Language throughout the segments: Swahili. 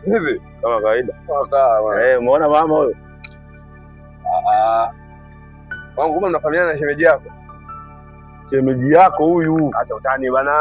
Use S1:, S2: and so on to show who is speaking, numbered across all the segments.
S1: Hivi
S2: kama kawaida.
S1: Umeona mama huyo? Wangu kama mnafahamiana na shemeji yako?
S2: Shemeji yako huyu.
S1: Acha utani bana.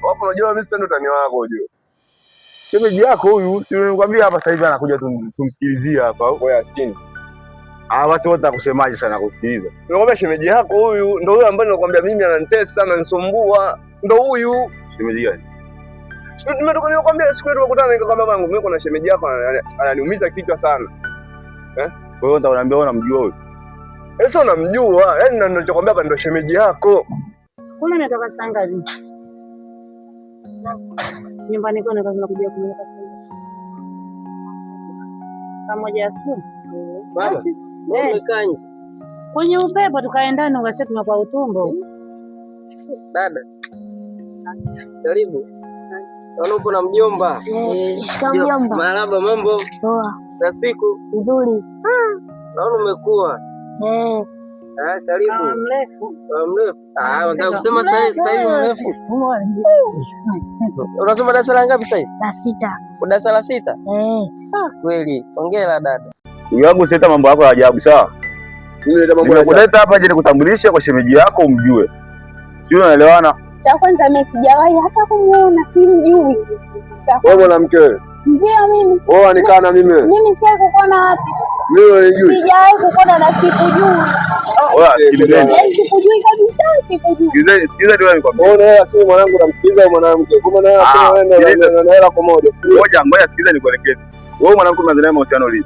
S1: Wapo unajua mimi sio utani wako unajua.
S2: Shemeji yako huyu, si nikwambia hapa sasa hivi anakuja tumsikilizie hapa.
S1: Wewe Yasini.
S2: Basi wote nakusemaje sana kusikiliza.
S1: Nikwambia shemeji yako huyu ndio huyo ambaye ninakwambia mimi ananitesa sana, ananisumbua. Ndio huyu.
S2: Shemeji gani?
S1: Siku tumetoka nikwambia siku tukakutana nikakwambia bangu mimi kuna shemeji yako ananiumiza kichwa sana.
S2: Wewe unaniambia unamjua huyu?
S1: Sasa unamjua, yaani ndio nilichokwambia hapa ndio shemeji yako.
S3: Kule natoka Sangavi. Nyumbani kwenu kazi nakuja kumleta sana. Pamoja asubuhi.
S4: Baba, wewe kanje.
S3: Kwenye upepo tukaendana ukasema tumekuwa utumbo.
S4: Dada. Karibu. Naona upo na mjomba.
S3: Shika mjomba.
S4: Marahaba, mambo?
S3: Poa.
S4: Za siku?
S3: Nzuri.
S4: Naona umekuwa. Karibu.
S3: Mrefu.
S4: Mrefu. Unataka kusema sasa hivi mrefu? Unasoma darasa la ngapi sasa hivi?
S3: La 6.
S4: Darasa la 6? Kweli. Hongera dada.
S2: Huyu wangu sita mambo yako ya ajabu sawa?
S1: Mimi ndio mambo
S2: nakuleta hapa je nikutambulisha kwa shemeji yako umjue. Sio unaelewana?
S5: Cha kwanza mimi sijawahi hata kumuona, simjui.
S1: Wewe mwanamke wewe?
S5: Ndio mimi.
S1: Wewe anikaa na mimi?
S5: Mimi nishawahi kukuona wapi?
S1: Mimi unanijui?
S5: Sijawahi kukuona na sikujui.
S2: Wewe sikilizeni.
S5: Sikujui kabisa, sikujui.
S2: Sikiliza ndio nikwambia.
S1: Wewe si mwanangu unamsikiliza mwanamke. Kama naye anaenda na hela kwa moja.
S2: Ngoja sikiliza nikuelekeze. Wewe mwanamke umeanza naye mahusiano lini?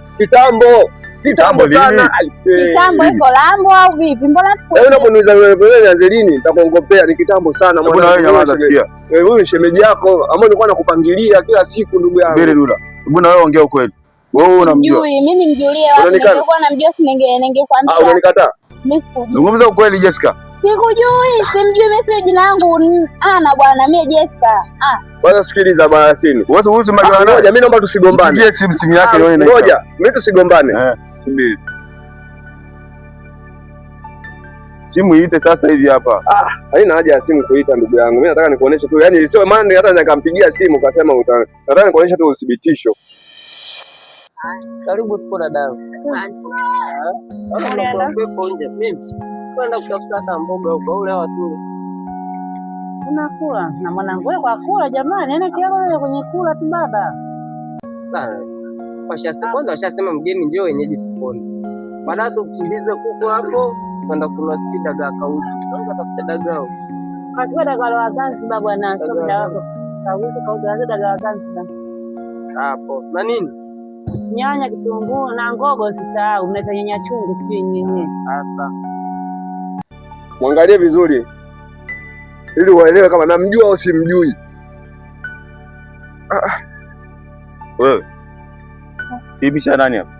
S1: Kitambo sana.
S5: Kitambo iko Lambo au vipi? Mbona tuko?
S1: Wewe unaponiuliza wewe nianze lini? Nitakuongopea ni kitambo sana
S2: mwana. Mbona wewe nyamaza sikia?
S1: Wewe ni shemeji yako ambao nilikuwa nakupangilia kila siku ndugu yangu.
S2: Bere Dula. Mbona wewe ongea ukweli? Wewe unamjua?
S5: Mimi nimjulie wapi? Ningekuwa namjua si ningekwambia.
S1: Unanikataa?
S5: Mimi sikujui.
S2: Zungumza ukweli Jessica.
S5: Sikujui, simjui mimi sio jina langu. Na bwana mimi Jessica.
S1: Bwana sikiliza bwana Yasini.
S2: Wewe unasema
S1: ngoja mimi naomba tusigombane.
S2: Yes, simu yake leo inaita.
S1: Ngoja, mimi tusigombane.
S2: Subiri. Simu iite sasa hivi hapa.
S1: Haina haja ya simu kuita ndugu yangu. Mimi nataka nikuoneshe tu. Yaani sio maana hata nikampigia simu kasema nataka nikuoneshe tu uthibitisho.
S4: Karibu tuko na dawa. Unapepo nje mimi. Kwenda kutafuta hata mboga huko ule watu.
S3: Unakula na mwanangu wewe kwa kula jamani, yani kiasi kwenye kula tu baba.
S4: Sana. Kwanza washasema mgeni ndio wenyeji tukoni. Baada tukimbize kuku hapo, kwenda kununua siki dagaa kauji. Tunaweza tafuta dagaa.
S3: Kachukua dagaa la Zanzibar bwana, sio muda wako. Kauzi kauza dagaa la Zanzibar.
S4: Hapo. Na nini?
S3: Nyanya, kitunguu na ngogo usisahau, mleta nyanya chungu sijui nini.
S4: Sasa.
S1: Muangalie vizuri. Ili uelewe kama namjua au simjui.
S2: Wewe. Hii picha nani hapa?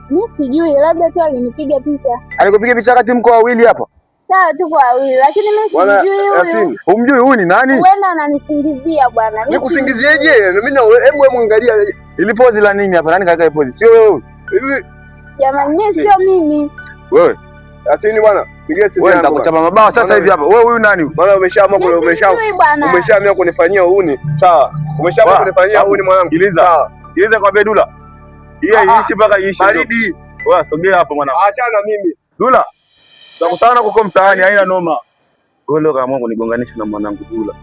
S5: Mimi sijui, labda tu alinipiga picha.
S2: Alikupiga picha wakati mko wawili hapa?
S5: Sawa tuko wawili, lakini mimi sijui huyu.
S2: Humjui huyu ni nani?
S5: Wewe ananisingizia bwana.
S1: Mimi kusingizieje? Mimi hebu angalia.
S2: Ili pozi la nini hapa? Nani kaweka pozi? Sio wewe.
S1: Hivi
S5: jamani mimi sio mimi.
S2: Wewe.
S1: Yasini bwana, pigia simu yangu.
S2: Wewe nitakuchapa mabao sasa hivi hapa. Wewe huyu nani?
S1: Bwana umeshaamua umeshaamua kunifanyia uhuni. Sawa. Umeshaamua kunifanyia uhuni mwanangu.
S2: Sikiliza. Sikiliza kwa Dula. Hii iishi mpaka iishi.
S1: Baridi.
S2: Wewe sogea hapo mwanangu.
S1: Achana mimi.
S2: Dula. Tutakutana huko mtaani, haina noma. Wewe leo kama Mungu nigonganisha na mwanangu Dula.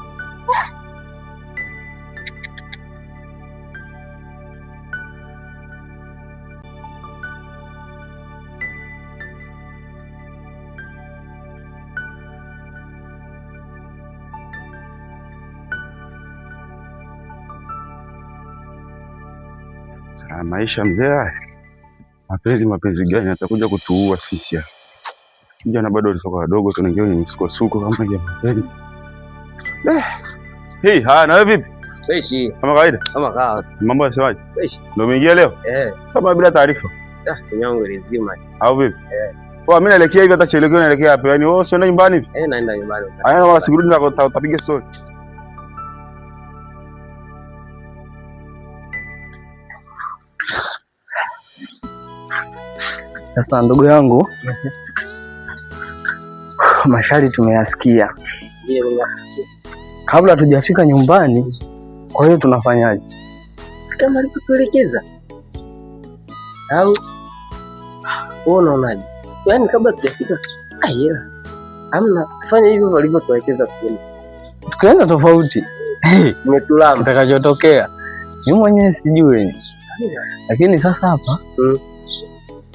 S2: Maisha mzee, mapenzi gani atakuja kutuua sisi hapa? Kijana bado alitoka wadogo, tunaingia kwenye msukosuko kama hiyo mapenzi. Haya na wewe vipi?
S4: Freshi.
S2: Kama kawaida?
S4: Kama kawaida.
S2: Mambo yasemaje?
S4: Fresh.
S2: Ndio umeingia leo? Sababu bila taarifa.
S4: Simu yangu ilizima.
S2: Au vipi? Poa, mimi naelekea hivi hata sielekea naelekea wapi? Yaani wewe usiende nyumbani hivi?
S4: Naenda nyumbani.
S2: Haya wala sirudi na utapiga story.
S4: Sasa ndugu yangu, masharti tumeyasikia. Kabla tujafika nyumbani, kwa hiyo tunafanyaje? si kama alikutuelekeza au wewe unaonaje? Yaani kabla tujafika amna fanya hivyo walivyotuelekeza tukaenda tofauti. Umetulama kitakachotokea mimi mwenyewe sijui, lakini sasa hapa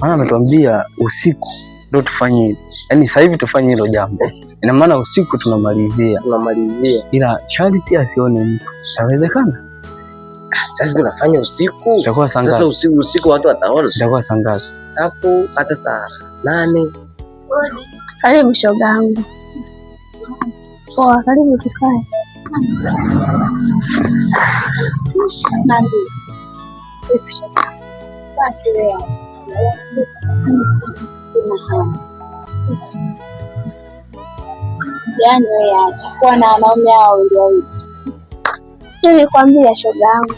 S4: maana ametuambia usiku ndio tufanye hivi. Yaani sasa hivi tufanye hilo jambo. Ina maana usiku tunamalizia, ila sharti asione mtu. Inawezekana? Sasa tunafanya usiku. Itakuwa saa ngapi? Sasa usiku watu wataona. Itakuwa saa ngapi? Hapo hata saa 8.
S5: Karibu shogangu. Poa, karibu tukae. Nandi. Yaani wewe acha kuwa na wanaume hao wawili. Si nilikwambia shogangu.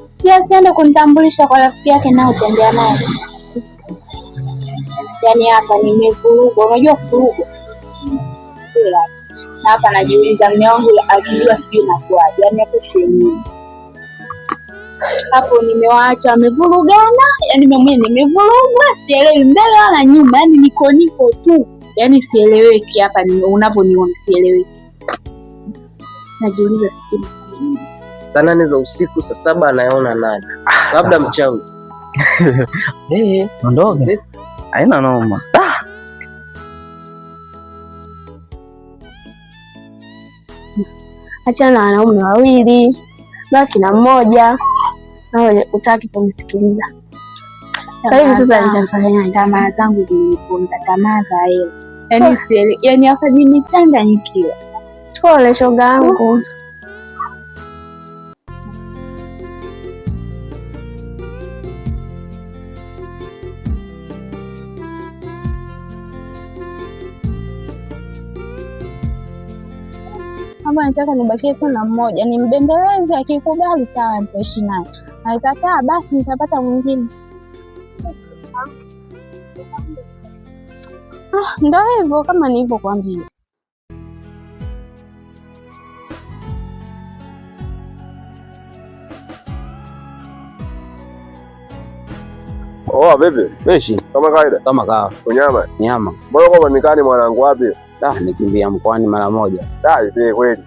S5: Si asiende kunitambulisha kwa rafiki yake na utembea naye. Yaani hapa nimevurugwa, unajua kuvurugwa? Na hapa najiuliza mume wangu akijua sijui nakuaje. Yaani hapo sheni. Hapo nimewaacha wamevurugana, yaani mimi nimevurugwa, sielewi mbele wala nyuma, yaani niko tu. Yaani sieleweki hapa unaponiona sieleweki. Najiuliza sijui.
S4: Saa 8 za usiku, saa 7 anaona nani? Labda mchawi. Ondoke. Haina noma.
S5: Achana na wanaume wawili, baki na mmoja. Nawe utaki kumsikiliza. Kwa hiyo sasa nitafanya tamaa zangu ziliponda, tamaa za hela. Yaani sielewi, yaani hapa nimechanganyikiwa. Pole shogangu. Hapa nataka nibakie tu na mmoja, nimbembeleze, akikubali sawa nitaishi naye. Akikataa basi nitapata mwingine. Ndio hivyo kama nilivyokuambia.
S1: Oh, vipi?
S4: Beshi.
S1: Kama kawaida?
S4: Kama kawa.
S1: Unyama?
S4: Nyama.
S1: Mbona kwa nikani mwanangu wapi?
S4: Nikimbia mkoani mara moja.
S1: Si kweli.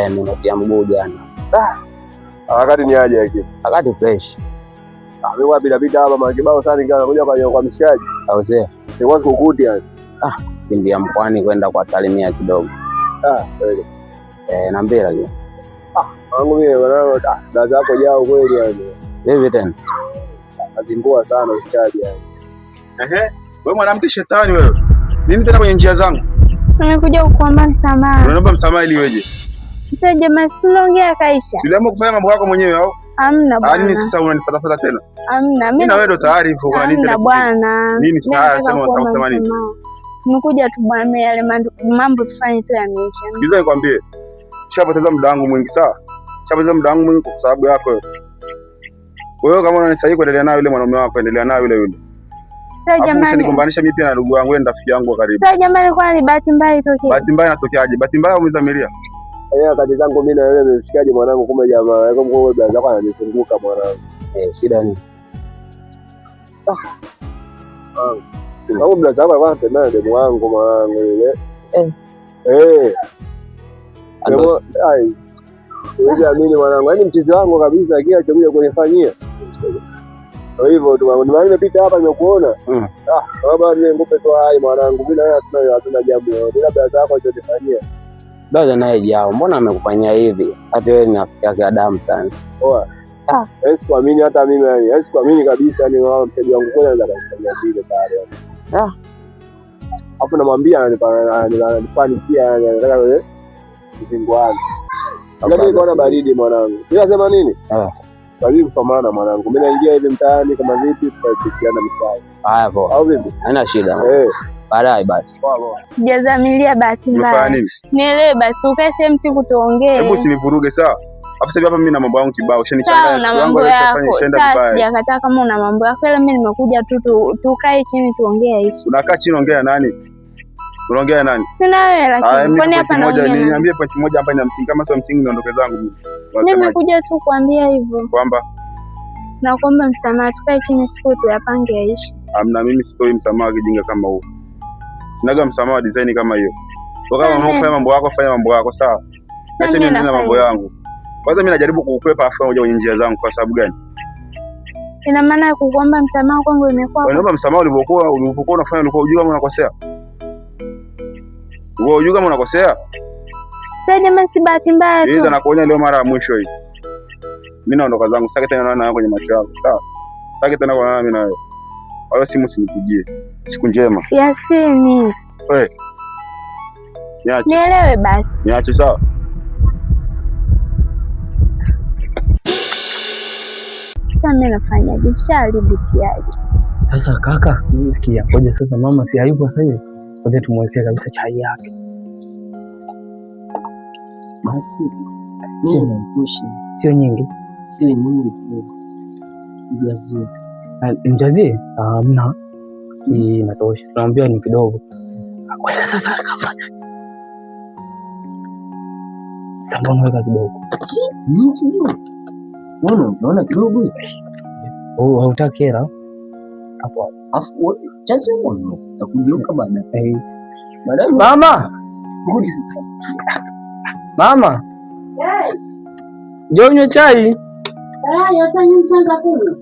S4: Nimetia mguu jana.
S1: Wakati ni aje hiki?
S4: Wakati fresh.
S1: Mimi wapi napita hapa makibao sana ingawa nakuja kwa mshikaji.
S4: Au sio?
S1: Ni wazi kukuti yani.
S4: Kimbia mkoani kwenda kwa salimia kidogo.
S1: Kweli.
S4: Naambia leo.
S1: Wangu mimi wanao dada yako jao kweli yani.
S4: Hivi tena.
S1: Azingua sana mshikaji yani.
S2: Wewe mwanamke shetani wewe. Nini tena kwenye njia zangu?
S5: Nimekuja kukuomba msamaha.
S2: Unaomba msamaha ili weje?
S5: Sasa jamaa tunaongea kaisha.
S2: Uliamua kufanya mambo yako mwenyewe au?
S5: Hamna bwana.
S2: Nini sasa unanifuata tena?
S5: Hamna.
S2: Mimi na wewe ndo taarifa kuna nini tena?
S5: Hamna bwana.
S2: Nini sasa sema unataka nini?
S5: Nimekuja tu bwana, yale mambo tufanye tu yameisha.
S2: Sikiza nikwambie. Shapoteza muda wangu mwingi sawa? Shapoteza muda wangu mwingi kwa sababu yako wewe. Wewe kama unanisaidii kuendelea nayo yule mwanaume wako, endelea nayo yule.
S5: Sasa jamani,
S2: nigombanisha mimi pia na ndugu yangu, ndio rafiki yangu wa karibu.
S5: Sasa jamani, kwa ni bahati mbaya itokee.
S2: Bahati mbaya inatokeaje? Bahati mbaya umezamilia.
S1: Kati zangu mimi na wewe mshikaji mwanangu, kumbe jamaa yako mkubwa blaza zako ananifunguka mwanangu.
S4: Shida ni
S1: Au blaza zako alikuwa anatembea na demu wangu mwanangu yule. Unaamini mwanangu, yaani mchezo wangu kabisa kile alichokuja kunifanyia. Kwa hivyo ndio nimepita hapa nimekuona. Baba ni ngupe tu hai mwanangu, bila wewe hatuna jambo. Bila blaza zako alichonifanyia.
S4: Blaza naye jao, mbona amekufanyia hivi? Hata wewe ni rafiki yake ya damu sana.
S1: Sikuamini hata mimi yani. Sikuamini kabisa ni wao mchezo wangu kwa anaweza kufanya vile tayari. Hapo namwambia ananifanikia yani anataka wewe kuzingwana. Mimi naona baridi mwanangu. Unasema nini? Baridi kusomana mwanangu. Mimi naingia hivi mtaani kama vipi tutashirikiana mtaani.
S4: Haya poa.
S1: Au vipi?
S4: Haina shida. Baadaye basi.
S5: Sijazamilia bahati mbaya. Nielewe basi tukae sehemu tu kutuongee.
S2: Hebu usinivuruge sawa? Hapo sasa hapa mimi na mambo yangu kibao.
S5: Sawa, na mambo yako. Sasa sijakataa kama una mambo yako. Ila mimi nimekuja tu tukae chini tuongee hivi.
S2: Unakaa chini ongea nani? Unaongea nani?
S5: Sina wewe lakini kwani hapa naongea.
S2: Niambie point moja hapa ina msingi, kama sio msingi niondoke zangu mimi.
S5: Nimekuja tu kuambia hivyo.
S2: Kwamba
S5: na kuomba msamaha, tukae chini siku tuyapange yaishi.
S2: Amna, mimi sitoi msamaha kijinga kama huo. Sinaga msamaha design kama hiyo. Kama unafanya mambo yako, fanya mambo yako sawa. Acha mimi nina mambo yangu. Kwanza mimi najaribu kukukwepa afu moja kwenye njia zangu kwa sababu gani?
S5: Ina maana ya kuomba msamaha kwangu imekuwa.
S2: Unaomba msamaha ulipokuwa unafanya ulikuwa unajua kama unakosea. Wewe unajua kama unakosea?
S5: Sasa jamaa, si bahati mbaya tu.
S2: Ndio nakuonya leo mara ya mwisho hii. Mimi naondoka zangu, sitaki tena naona kwenye macho yako. Sawa? Sitaki tena kuonana mimi na wewe. Wala simu usinipigie. Siku njema.
S5: Yasini.
S2: Wewe. Niache.
S5: Nielewe basi.
S2: Niache sawa?
S5: Sasa mimi nafanya bishari tiaje.
S4: Sasa kaka, sikia, ngoja sasa mama si hayupo sasa hivi. Ngoja tumwekee kabisa chai yake.
S6: Basi sio mpushi,
S4: Sio nyingi.
S6: sio nyingi tu. Mjazie.
S4: Mjazie? Hamna. Hii inatosha. Tunaambia ni kidogo. Weka sasa kafanya. Sasa weka kidogo.
S6: Nyingi hiyo. Unaona kidogo hiyo?
S4: Oh, hautaki hela? Hapo.
S6: Afu chache mno. Takugeuka baadaye. Baadaye
S4: Mama!
S6: rudi sasa.
S4: Mama! Njoo unywe chai.
S3: Chai mchanga tu.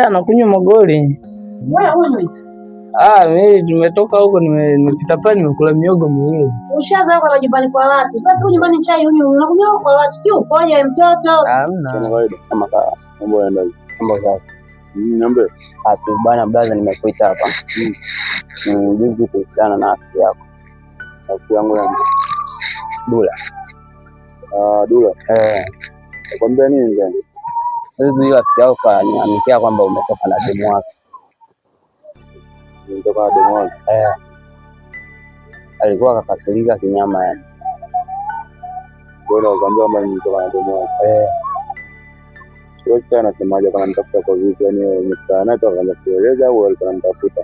S4: Anakunywa magoli.
S3: Wewe unywe.
S4: Mimi nimetoka huko nimepita pale nimekula miogo miwili.
S3: Ushaanza kwa nyumbani kwa watu. Basi huko nyumbani chai unywe, unakuja kwa watu sio upoje mtoto.
S4: Hamna.
S1: Kama kawaida kama mambo yanaenda.
S4: Mambo sawa.
S1: Niambie.
S4: Bwana brother, nimekuita hapa. Juzi kuhusiana na afya yako.
S1: Afya yangu ya
S4: Dula.
S1: Dula. Nakwambia nini ngani?
S4: Sasa hiyo afya yako niamkia kwamba umetoka na demu wako.
S1: Nimetoka na demu wangu.
S4: Alikuwa akakasirika kinyama yani.
S1: Bora ukaambia kwamba nimetoka na demu wangu. Sio sana semaje kama nitafuta kwa vipi yani nimekutana naye akaanza kueleza au alikuwa anatafuta.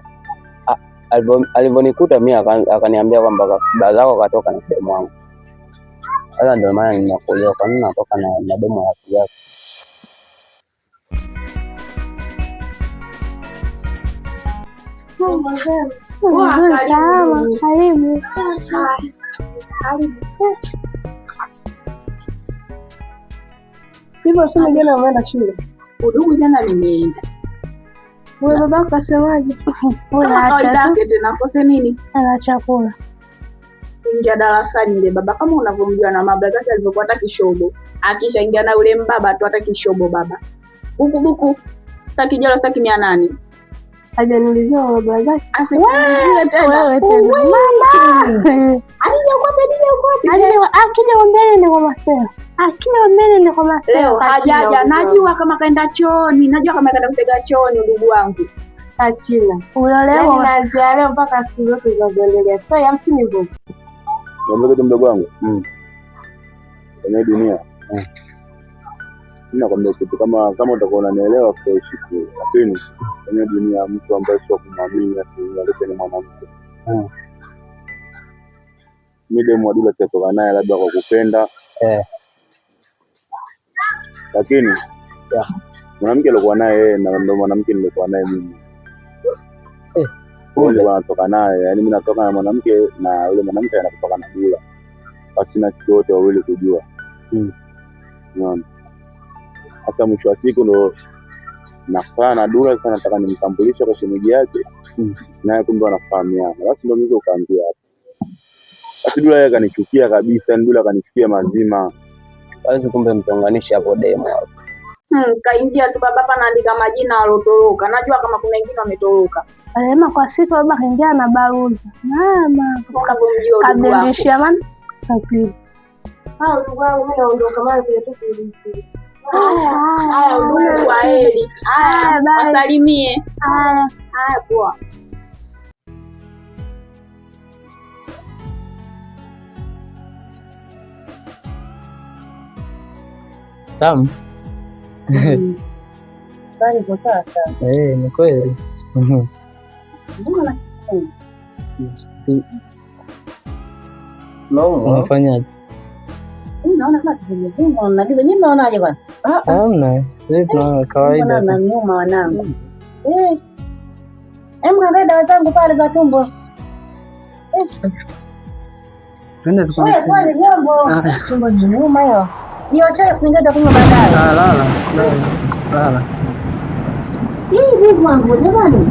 S4: Alivyonikuta mimi akaniambia kwamba baba zako katoka na demu wangu. Sasa ndio maana ninakuelewa kwa nini natoka na demu ya rafiki yako.
S5: Salama, karibu.
S3: Hivyo sema jana umeenda shule.
S7: Udugu jana nimeenda.
S5: Wewe babako kasemaje?
S7: Tena kose nini?
S5: Ana chakula.
S7: Ingia darasani ile baba kama unavyomjua na mabla zake alivyokuwa hata kishobo. Akishaingia na ule mbaba tu hata kishobo baba. Buku sitaki jalo sitaki 800.
S5: Hajaniulizia baba zake.
S7: Asikie tena.
S5: Wewe tena. Mama. Akija mbele ni kwa Maseo. Akija mbele ni kwa Maseo.
S7: Leo hajaja, najua kama kaenda chooni, najua kama kaenda kutega chooni ndugu wangu.
S5: Achila. Unaelewa najua leo mpaka siku zote za kuendelea. Sasa hamsini hivyo.
S1: Niambie mdogo wangu. Kwenye dunia. Nakwambia kitu kama utakuwa unanielewa fresh tu. Lakini kwenye dunia mtu ambaye sio kumwamini asiye ni mwanamke. Mimi demu wa Dula sitoka naye labda kwa kupenda. Lakini mwanamke alikuwa naye yeye na ndio mwanamke nilikuwa naye mimi. Wale wanatoka naye, yani mimi natoka na mwanamke na yule mwanamke anatoka na Dula. Basi na sisi wote wawili kujua. Unaona? Hata mwisho wa siku ndo nakaa na Dula sana, nataka nimtambulishe kwa shemeji yake. Naye kumbe anafahamiana. Basi ndo mimi ukaambia hapo. Basi Dula yeye akanichukia kabisa, Dula akanichukia mazima.
S4: Basi kumbe mtonganisha hapo demo hapo.
S7: Kaingia tu baba hapa naandika majina walotoroka. Najua kama kuna wengine wametoroka.
S5: Alema kwa siku baba kaingia na baruza. Mama
S7: Unavyomjua ndugu wako.
S5: kabindishia man. Kapili.
S3: Ndugu wangu mimi naondoka mara kile tu kulisi.
S7: Haya ndugu kwa heri. Haya wasalimie. Haya poa.
S4: Tamu.
S3: Sasa kwa sasa.
S4: Ni kweli.
S3: Mbona
S4: Unafanyaje?
S3: Naona kama kizunguzungu na giza. Nyinyi mnaonaje bwana?
S4: Hamna. Sisi tunaona kawaida.
S3: Na nyuma wanangu. Kaangalia dawa zangu pale za tumbo.
S4: Twende
S3: tukapime. Kwani jambo? Tumbo ni nyuma hiyo. Hiyo chai kuingia kunywa baadaye.
S4: Lala.
S3: Hii vipi wangu jamani?